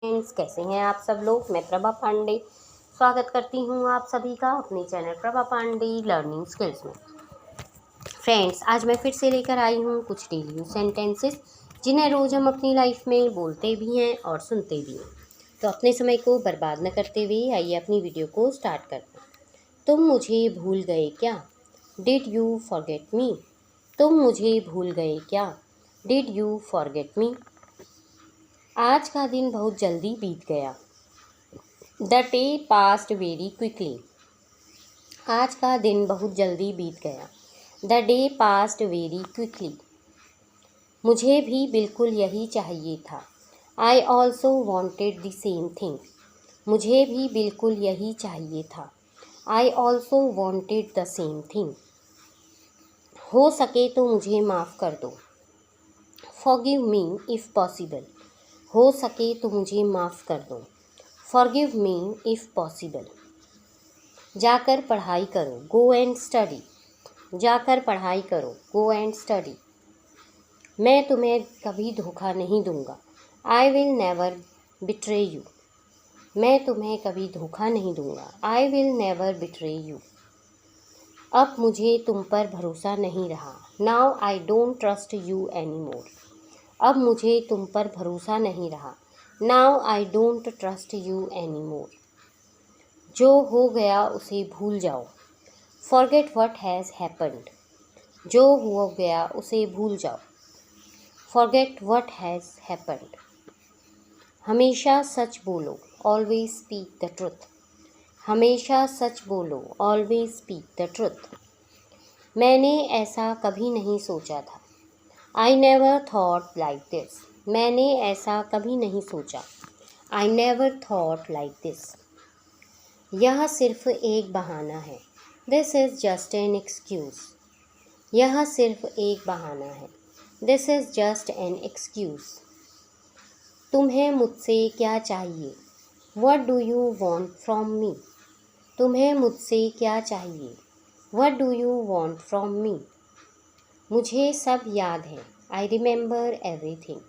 Friends, कैसे हैं आप सब लोग। मैं प्रभा पांडे स्वागत करती हूं आप सभी का अपने channel Prabha Pandey learning skills में। फ्रेंड्स, आज मैं फिर से लेकर आई हूं कुछ डेली यूज सेंटेंसेस जिन्हें रोज़ हम अपनी लाइफ में बोलते भी हैं और सुनते भी हैं। तो अपने समय को बर्बाद न करते हुए आइए अपनी वीडियो को स्टार्ट करते हैं। तुम मुझे भूल गए क्या? Did you forget me? तुम मुझे भूल गए क्या? Did you forget me? आज का दिन बहुत जल्दी बीत गया। The day passed very quickly. आज का दिन बहुत जल्दी बीत गया। The day passed very quickly. मुझे भी बिल्कुल यही चाहिए था। I also wanted the same thing. मुझे भी बिल्कुल यही चाहिए था। I also wanted the same thing. हो सके तो मुझे माफ़ कर दो। Forgive me if possible. हो सके तो मुझे माफ़ कर दो। Forgive me if possible. जाकर पढ़ाई करो। Go and study. जाकर पढ़ाई करो। Go and study. मैं तुम्हें कभी धोखा नहीं दूंगा। I will never betray you. मैं तुम्हें कभी धोखा नहीं दूंगा। I will never betray you. अब मुझे तुम पर भरोसा नहीं रहा। Now I don't trust you any more. अब मुझे तुम पर भरोसा नहीं रहा। Now I don't trust you any more. जो हो गया उसे भूल जाओ। Forget what has happened. जो हो गया उसे भूल जाओ। Forget what has happened. हमेशा सच बोलो। Always speak the truth. हमेशा सच बोलो। Always speak the truth. मैंने ऐसा कभी नहीं सोचा था। I never thought like this. मैंने ऐसा कभी नहीं सोचा। I never thought like this. यह सिर्फ एक बहाना है। This is just an excuse. यह सिर्फ एक बहाना है। This is just an excuse. तुम्हें मुझसे क्या चाहिए? What do you want from me? तुम्हें मुझसे क्या चाहिए? What do you want from me? मुझे सब याद है। I remember everything.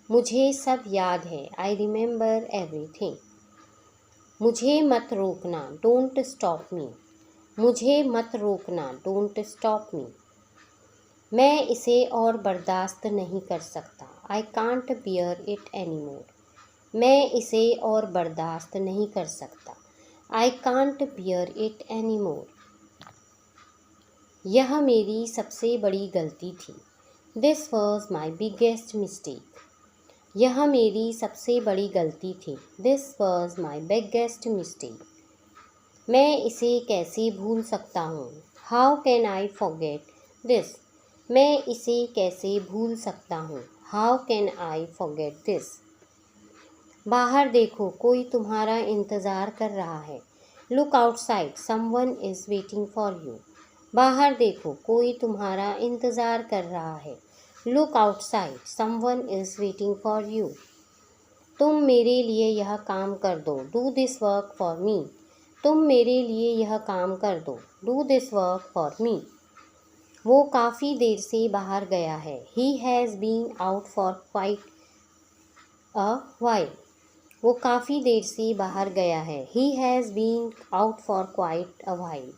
मुझे सब याद है। I remember everything. मुझे मत रोकना। Don't stop me. मुझे मत रोकना। Don't stop me. मैं इसे और बर्दाश्त नहीं कर सकता। I can't bear it any more. मैं इसे और बर्दाश्त नहीं कर सकता। I can't bear it any more. यह मेरी सबसे बड़ी गलती थी। This was my biggest mistake. यह मेरी सबसे बड़ी गलती थी। This was my biggest mistake. मैं इसे कैसे भूल सकता हूँ? How can I forget this. मैं इसे कैसे भूल सकता हूँ? How can I forget this. बाहर देखो, कोई तुम्हारा इंतज़ार कर रहा है। Look outside, someone is waiting for you. बाहर देखो, कोई तुम्हारा इंतज़ार कर रहा है। Look outside, someone is waiting for you. तुम मेरे लिए यह काम कर दो। Do this work for me. तुम मेरे लिए यह काम कर दो। Do this work for me. वो काफ़ी देर से बाहर गया है। He has been out for quite a while. वो काफ़ी देर से बाहर गया है। He has been out for quite a while.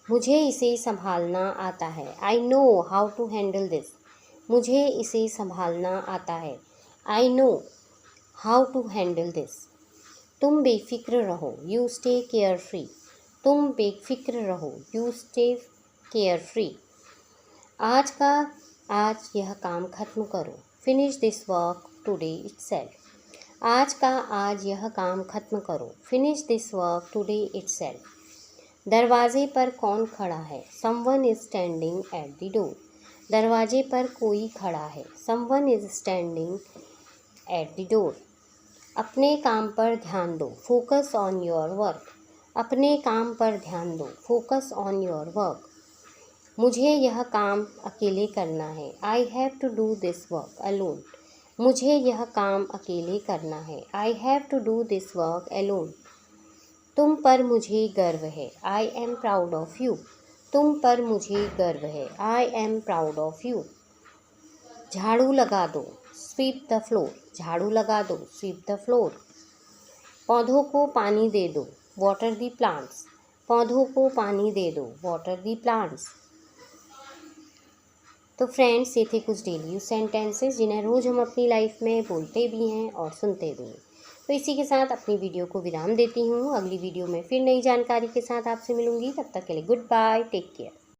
मुझे इसे संभालना आता है। I know how to handle this. मुझे इसे संभालना आता है। I know how to handle this. तुम बेफिक्र रहो। You stay care free. तुम बेफिक्र रहो। You stay care free. आज यह काम ख़त्म करो। Finish this work today itself. आज यह काम ख़त्म करो। Finish this work today itself. दरवाजे पर कौन खड़ा है? Someone is standing at the door. दरवाजे पर कोई खड़ा है। Someone is standing at the door. अपने काम पर ध्यान दो। Focus on your work. अपने काम पर ध्यान दो। Focus on your work. मुझे यह काम अकेले करना है। I have to do this work alone. मुझे यह काम अकेले करना है। I have to do this work alone. तुम पर मुझे गर्व है। I am proud of you. तुम पर मुझे गर्व है। I am proud of you. झाड़ू लगा दो। स्वीप द फ्लोर, झाड़ू लगा दो, स्वीप द फ्लोर। पौधों को पानी दे दो, वाटर द प्लांट्स, पौधों को पानी दे दो, वाटर द प्लांट्स। तो फ्रेंड्स, ये थे कुछ डेली यूज सेंटेंसेस जिन्हें रोज़ हम अपनी लाइफ में बोलते भी हैं और सुनते भी हैं। तो इसी के साथ अपनी वीडियो को विराम देती हूँ। अगली वीडियो में फिर नई जानकारी के साथ आपसे मिलूंगी। तब तक के लिए गुड बाय, टेक केयर।